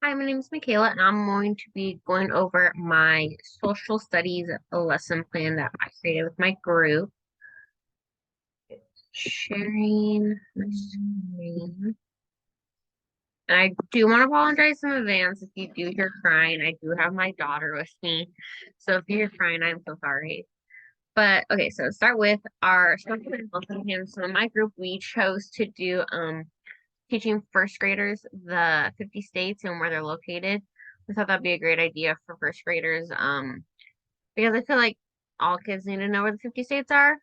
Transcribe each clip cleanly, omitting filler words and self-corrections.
Hi, my name is Michaela, and I'm going to be going over my social studies lesson plan that I created with my group. Sharing my screen. And I do want to apologize in advance if you do hear crying. I do have my daughter with me. So if you hear crying, I'm so sorry. But okay, so start with our social studies lesson plan. So in my group, we chose to do teaching first graders the 50 states and where they're located. I thought that'd be a great idea for first graders, because I feel like all kids need to know where the 50 states are.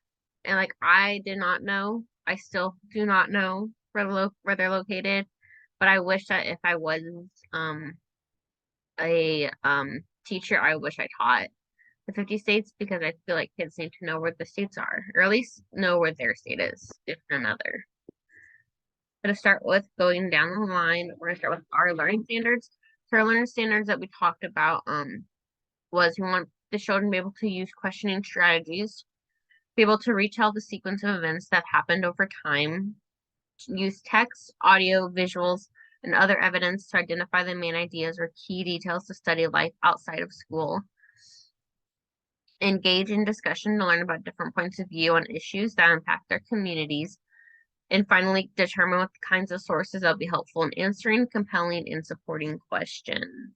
And like I did not know, I still do not know where they're located. But I wish that if I was um a teacher, I wish I taught the 50 states because I feel like kids need to know where the states are, or at least know where their state is, if none other. Going to start with going down the line. We're going to start with our learning standards. So our learning standards that we talked about was we want the children to be able to use questioning strategies, be able to retell the sequence of events that happened over time, use text, audio, visuals, and other evidence to identify the main ideas or key details to study life outside of school, engage in discussion to learn about different points of view on issues that impact their communities, and finally, determine what kinds of sources that will be helpful in answering compelling and supporting questions.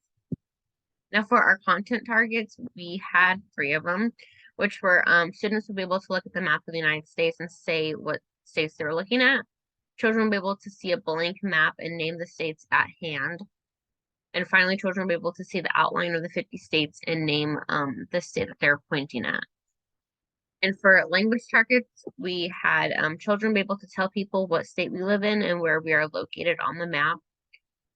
Now, for our content targets, we had three of them, which were students will be able to look at the map of the United States and say what states they were looking at. Children will be able to see a blank map and name the states at hand. And finally, children will be able to see the outline of the 50 states and name the state that they're pointing at. And for language targets, we had children be able to tell people what state we live in and where we are located on the map.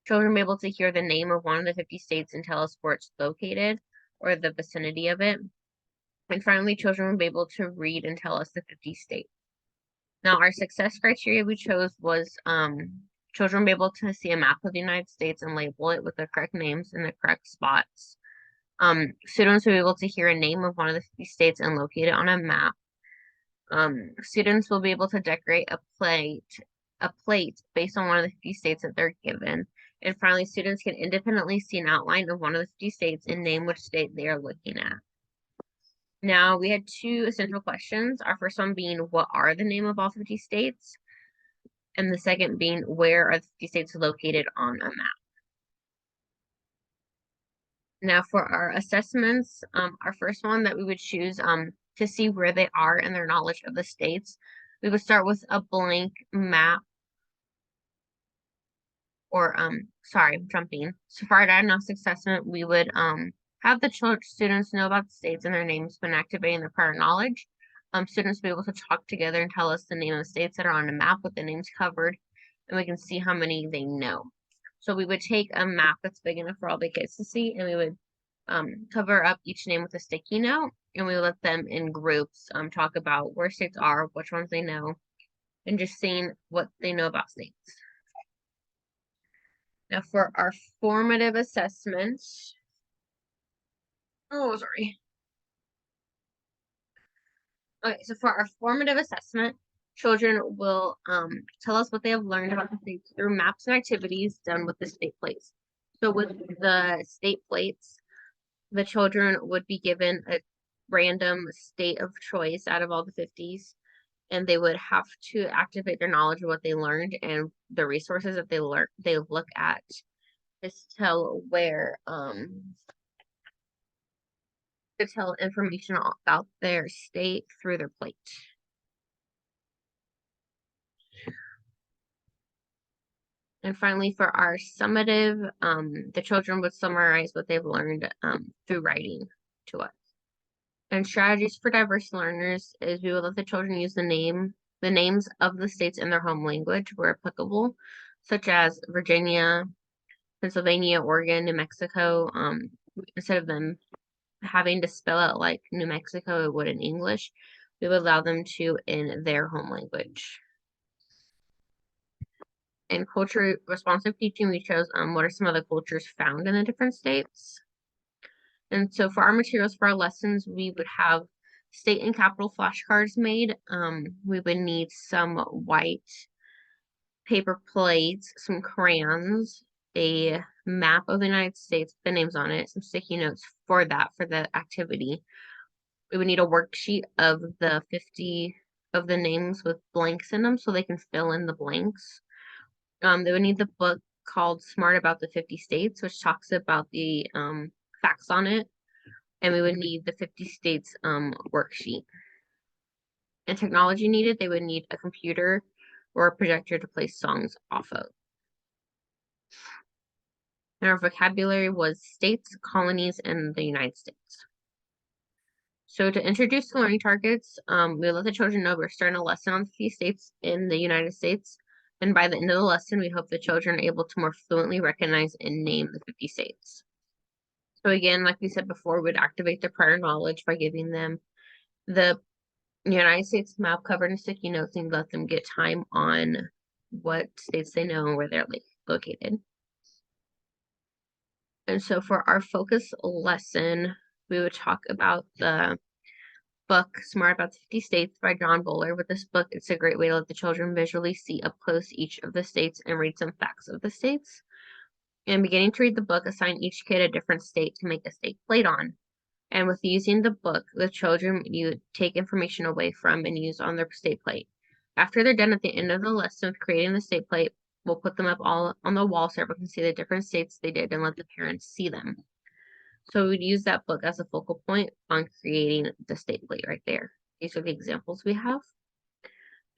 Children be able to hear the name of one of the 50 states and tell us where it's located or the vicinity of it. And finally, children will be able to read and tell us the 50 states. Now, our success criteria we chose was children will be able to see a map of the United States and label it with the correct names in the correct spots. Students will be able to hear a name of one of the 50 states and locate it on a map. Students will be able to decorate a plate based on one of the 50 states that they're given. And finally, students can independently see an outline of one of the 50 states and name which state they are looking at. Now, we had two essential questions. Our first one being, what are the name of all 50 states? And the second being, where are the 50 states located on a map? Now, for our assessments, our first one that we would choose to see where they are in their knowledge of the states, we would start with a blank map or sorry, I'm jumping. So for our diagnostic assessment, we would have the students know about the states and their names when activating their prior knowledge. Students will be able to talk together and tell us the name of the states that are on the map with the names covered, and we can see how many they know. So we would take a map that's big enough for all the kids to see, and we would cover up each name with a sticky note, and we let them in groups talk about where states are, which ones they know, and just seeing what they know about states. Now for our formative assessments. Oh, sorry. Okay, so for our formative assessment, children will tell us what they have learned about the states through maps and activities done with the state plates. So with the state plates, the children would be given a random state of choice out of all the 50s, and they would have to activate their knowledge of what they learned and the resources that they look at to tell where to tell information about their state through their plate. And finally, for our summative, the children would summarize what they've learned through writing to us. And strategies for diverse learners is we would let the children use the names of the states in their home language where applicable, such as Virginia, Pennsylvania, Oregon, New Mexico. Instead of them having to spell out like New Mexico it would in English, we would allow them to in their home language. In culture responsive teaching, we chose what are some of the cultures found in the different states. And so for our materials for our lessons, we would have state and capital flashcards made. We would need some white paper plates, some crayons, a map of the United States, the names on it, some sticky notes for the activity. We would need a worksheet of the 50 of the names with blanks in them so they can fill in the blanks. They would need the book called Smart About the 50 States, which talks about the facts on it. And we would need the 50 states worksheet. And technology needed, they would need a computer or a projector to play songs off of. And our vocabulary was states, colonies, and the United States. So to introduce the learning targets, we let the children know we're starting a lesson on 50 states in the United States. And by the end of the lesson, we hope the children are able to more fluently recognize and name the 50 states. So again, like we said before, we'd activate their prior knowledge by giving them the United States map covered in sticky notes and let them get time on what states they know and where they're located. And so for our focus lesson, we would talk about the book Smart About the 50 States by John Bowler. With this book, it's a great way to let the children visually see up close each of the states and read some facts of the states. And beginning to read the book, assign each kid a different state to make a state plate on. And with using the book, the children you take information away from and use on their state plate. After they're done at the end of the lesson with creating the state plate, we'll put them up all on the wall so everyone can see the different states they did and let the parents see them. So we'd use that book as a focal point on creating the state plate right there. These are the examples we have.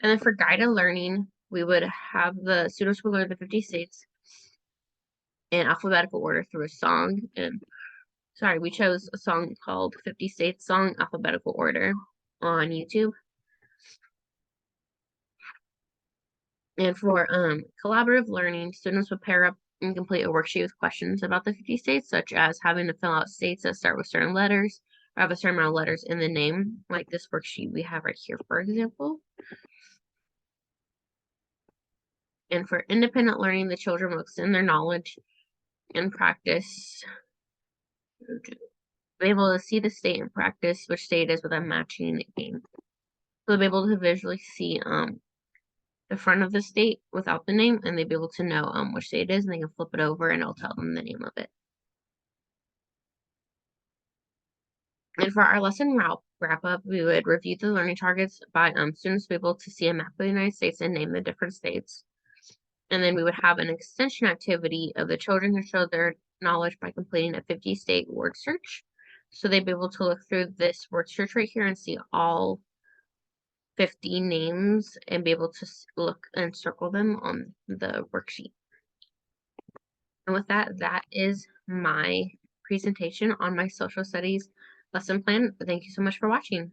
And then for guided learning, we would have the students will learn the 50 states in alphabetical order through a song. And sorry, we chose a song called 50 States Song Alphabetical Order on YouTube. And for collaborative learning, students would pair up and complete a worksheet with questions about the 50 states, such as having to fill out states that start with certain letters or have a certain amount of letters in the name, like this worksheet we have right here, for example. And for independent learning, the children will extend their knowledge and practice, be able to see the state and practice which state is with a matching game. So they'll be able to visually see the front of the state without the name, and they'd be able to know which state it is, and they can flip it over and it'll tell them the name of it. And for our lesson wrap up, we would review the learning targets by students be able to see a map of the United States and name the different states. And then we would have an extension activity of the children who showed their knowledge by completing a 50-state word search. So they'd be able to look through this word search right here and see all 50 names and be able to look and circle them on the worksheet. And with that, that is my presentation on my social studies lesson plan. Thank you so much for watching.